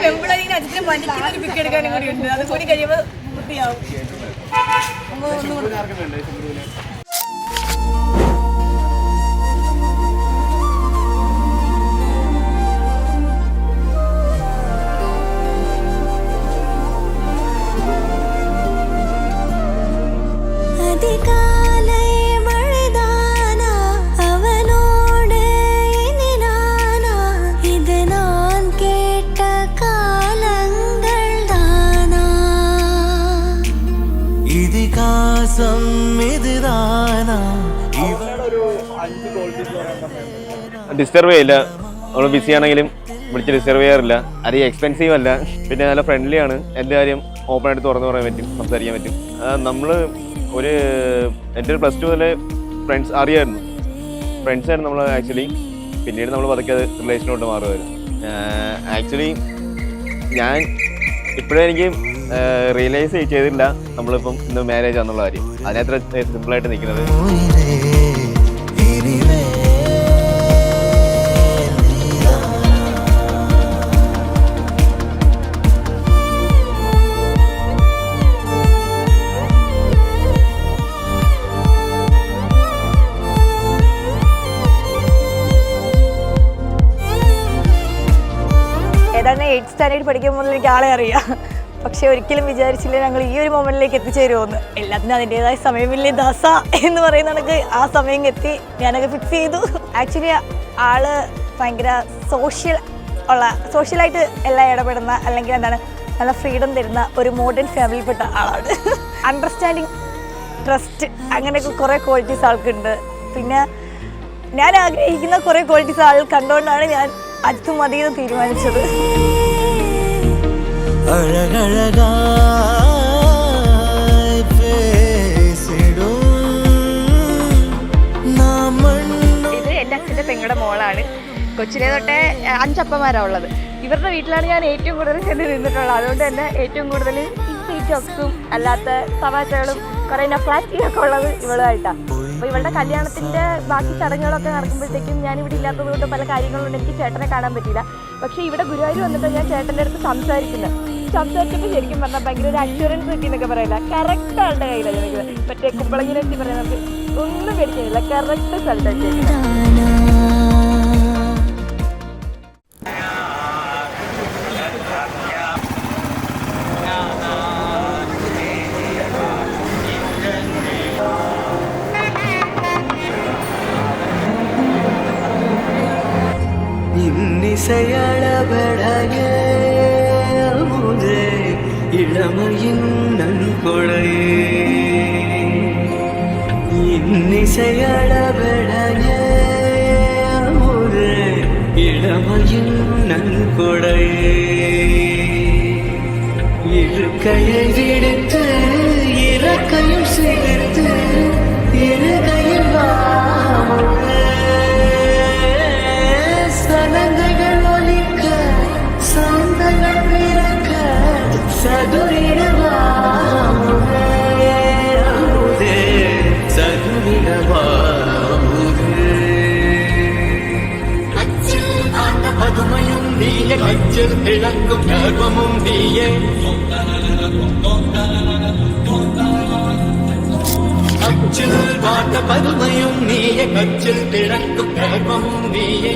പെമ്പിളാണെങ്കിൽ അച്ഛനെ പനിക്കുന്ന ഒരു പിക്ക് എടുക്കാനും കൂടി ഉണ്ട്. അത് കൂടി കഴിയുമ്പോൾ വൃത്തിയാവും. ഡിസ്റ്റർബ് ചെയ്യില്ല. നമ്മൾ ബിസി ആണെങ്കിലും വിളിച്ച് ഡിസ്റ്റർബ് ചെയ്യാറില്ല. അധികം എക്സ്പെൻസീവ് അല്ല. പിന്നെ നല്ല ഫ്രണ്ട്ലി ആണ്. എല്ലാ കാര്യം ഓപ്പൺ ആയിട്ട് തുറന്നു പറയാൻ പറ്റും, സംസാരിക്കാൻ പറ്റും. നമ്മൾ എൻ്റെ ഒരു +2 മുതലേ ഫ്രണ്ട്സ് അറിയായിരുന്നു. ഫ്രണ്ട്സായിരുന്നു നമ്മൾ ആക്ച്വലി. പിന്നീട് നമ്മൾ പതുക്കെ അത് റിലേഷനോട്ട് മാറുമായിരുന്നു. ആക്ച്വലി ഞാൻ ഇപ്പോഴും എനിക്ക് റിയലൈസ് ചെയ്തില്ല നമ്മളിപ്പം ഇന്ന് മാരേജ് ആണെന്നുള്ള കാര്യം. അതിനത്ര സിമ്പിളായിട്ട് നിൽക്കുന്നത്. ഏതാണ് 8th സ്റ്റാൻഡേർഡ് പഠിക്കുമ്പോൾ എനിക്ക് ആളെ അറിയാം. പക്ഷെ ഒരിക്കലും വിചാരിച്ചില്ല ഞങ്ങൾ ഈ ഒരു മൊമെന്റിലേക്ക് എത്തിച്ചേരുമെന്ന്. എല്ലാത്തിനും അതിൻ്റെതായ സമയമില്ലേ ദാസ എന്ന് പറയുന്ന കണക്ക് ആ സമയം എത്തി. ഞാനൊക്കെ ഫിക്സ് ചെയ്തു. ആക്ച്വലി ആള് ഭയങ്കര സോഷ്യലായിട്ട് എല്ലാം ഇടപെടുന്ന, അല്ലെങ്കിൽ എന്താണ് നല്ല ഫ്രീഡം തരുന്ന ഒരു മോഡേൺ ഫാമിലിയിൽപ്പെട്ട ആളാണ്. അണ്ടർസ്റ്റാൻഡിങ്, ട്രസ്റ്റ്, അങ്ങനെയൊക്കെ കുറേ ക്വാളിറ്റീസ് ആൾക്കുണ്ട്. പിന്നെ ഞാൻ ആഗ്രഹിക്കുന്ന കുറേ ക്വാളിറ്റീസ് ആൾ കണ്ടുകൊണ്ടാണ് ഞാൻ അടുത്ത് മതിയെന്ന് തീരുമാനിച്ചത്. ഇത് എൻ്റെ അച്ഛൻ്റെ പെങ്ങളുടെ മോളാണ്. കൊച്ചിലെ തൊട്ടേ 5 അപ്പന്മാരാണ് ഉള്ളത്. ഇവരുടെ വീട്ടിലാണ് ഞാൻ ഏറ്റവും കൂടുതൽ ചെന്ന് നിന്നിട്ടുള്ളത്. അതുകൊണ്ട് തന്നെ ഏറ്റവും കൂടുതൽ ടോക്സും അല്ലാത്ത തമാശകളും കുറേ ഫ്ലാറ്റിയൊക്കെ ഉള്ളത് ഇവളുമായിട്ടാണ്. അപ്പോൾ ഇവളുടെ കല്യാണത്തിൻ്റെ ബാക്കി ചടങ്ങുകളൊക്കെ നടക്കുമ്പോഴത്തേക്കും ഞാനിവിടെ ഇല്ലാത്തത് കൊണ്ട് പല കാര്യങ്ങളുണ്ട് എനിക്ക് ചേട്ടനെ കാണാൻ പറ്റിയില്ല. പക്ഷേ ഇവിടെ ഗുരുവായൂർ വന്നിട്ട് ഞാൻ ചേട്ടൻ്റെ അടുത്ത് സംസാരിച്ചപ്പോൾ ശരിക്കും പറഞ്ഞാൽ ഭയങ്കര ഒരു അഷ്വറൻസ് കിട്ടിയെന്നൊക്കെ പറയില്ല. കറക്റ്റ് ആളുടെ കയ്യിലാണ് ചോദിക്കുന്നത്. മറ്റേ കുമ്പളങ്ങിനെ പറ്റി പറയാൻ നമുക്ക് ഒന്നും പേടിക്കുന്നില്ല. കറക്റ്റ് സ്ഥലത്താണ് ചോദിക്കുന്നത്. இளமையின் நன்கொடையே இன்னிசையளவடைய ஒரு இளமையின் நன்கொடையே இருக்கையை விடுத்து இறக்கையும் சேர்த்து இருகையில் சனங்கள் ஒலிக்க சந்தங்கள் பிறக்க பதுமையும் நீய கச்சில் திளக்கும் கர்வமும் நீயே கச்சில் பாட்ட பதுமையும் நீய கச்சில் திளக்கும் கர்வமும் நீயே